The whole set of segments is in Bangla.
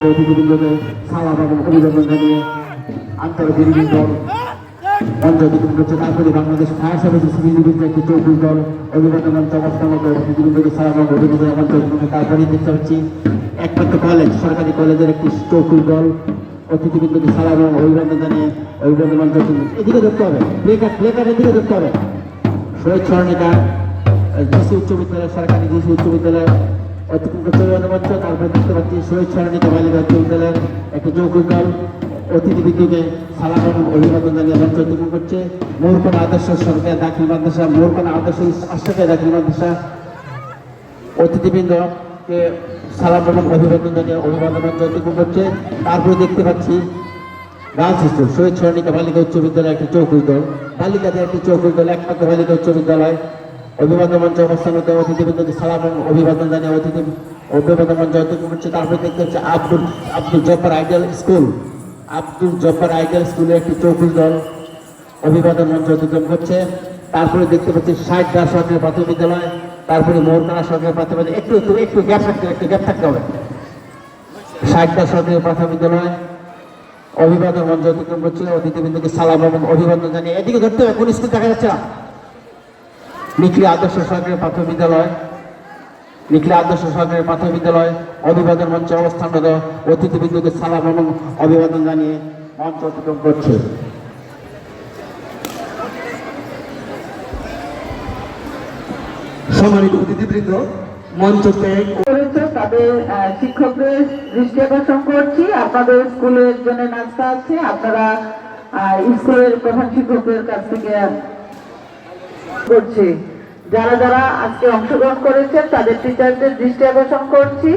অতিথিবৃন্দকে সালাম এবং অভিনন্দন জানিয়ে আন্তর্জাতিক দল মঞ্চ অতিক্রম করছে। তারপরে বাংলাদেশ ফায়ার সার্ভিসেস সিভিল ডিভিশনের একটি চৌকুশ দল অভিনন্দন চমৎকার অতিথিবৃন্দকে সালাম এবং অভিনন্দন মঞ্চ অতিক্রম। তারপরে দেখতে পাচ্ছি একমাত্র কলেজ সরকারি কলেজের একটি চৌকুশ দল অতিথিবৃন্দকে সালাম এবং অভিনন্দন জানিয়ে অভিনন্দন মঞ্চ অতিক্রম। এদিকে ধরতে হবে, প্লেকার্ডের দিকে ধরতে হবে। শহীদ স্মরণিকা জিসি উচ্চ বিদ্যালয়, সরকারি জিসি উচ্চ বিদ্যালয় অতিক্রম করতে মঞ্চ। তারপরে দেখতে পাচ্ছি শহীদ স্মরণিকা বালিকা উচ্চ বিদ্যালয়ের একটি চৌকুশ দল অতিথিবৃন্দকে সালাম এবং অভিনন্দন জানিয়ে মঞ্চ অতিক্রম করছে। মোরকোনা আদর্শ সরকারি দাখিল মাদ্রাসা, মোরকোনা আদর্শ সরকারি দাখিল মাদ্রাসা অতিথিবৃন্দকে সালাম এবং অভিনন্দন জানিয়ে অভিনন্দন মঞ্চ অতিক্রম করছে। তারপরে দেখতে পাচ্ছি গার্লস স্কুল শহীদ স্মরণিকা বালিকা উচ্চ বিদ্যালয় একটি চৌকুশ দল, বালিকাদের একটি চৌকুশ দল, একমাত্র বালিকা উচ্চ বিদ্যালয় অভিবাদন মঞ্চ অবস্থানত অতিথিবৃন্দকে সালাম এবং অভিবাদন জানিয়ে অভিবাদন মঞ্চ অতিক্রম করছে। তারপরে দেখতে হচ্ছে Abdul Jabbar ideal school, Abdul Jabbar ideal স্কুলের একটি চৌকুশ দল অভিবাদন মঞ্চ অতিক্রম করছে। তারপরে দেখতে পাচ্ছি 60 সরকারি প্রাথমিক বিদ্যালয়, তারপরে মোরকানা সরকারি প্রাথমিক বিদ্যালয়, একটু গ্যাপ থাকতে হবে। 60 সরকারি প্রাথমিক বিদ্যালয় অভিবাদন মঞ্চ অতিক্রম করছে। অতিথিবৃন্দকে সালাম এবং অভিবাদন জানিয়ে এদিকে ধরতে হবে, কোন স্কুল দেখা যাচ্ছে না। নিকলি আদর্শ সরকারি প্রাথমিক বিদ্যালয়, নিকলি আদর্শ সরকারি প্রাথমিক বিদ্যালয় অভিবাদন মঞ্চে অবস্থানরত অতিথিবৃন্দকে সালাম এবং অভিবাদন জানিয়ে মঞ্চ অতিক্রম করছে। সম্মানিত অতিথিবৃন্দ, মঞ্চ ত্যাগ করেছে তাদের শিক্ষকদের দৃষ্টি আকর্ষণ করছি। আপনাদের স্কুলের জন্য নাস্তা আছে, আপনারা স্কুলের প্রধান শিক্ষকদের কাছ থেকে করছি। যারা যারা আজকে অংশগ্রহণ করেছেন তাদের টিচারদের দৃষ্টি আকর্ষণ করছি,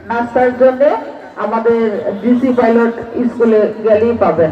নাস্তার জন্য আমাদের ডিসি পাইলট স্কুলে গেলেই পাবেন।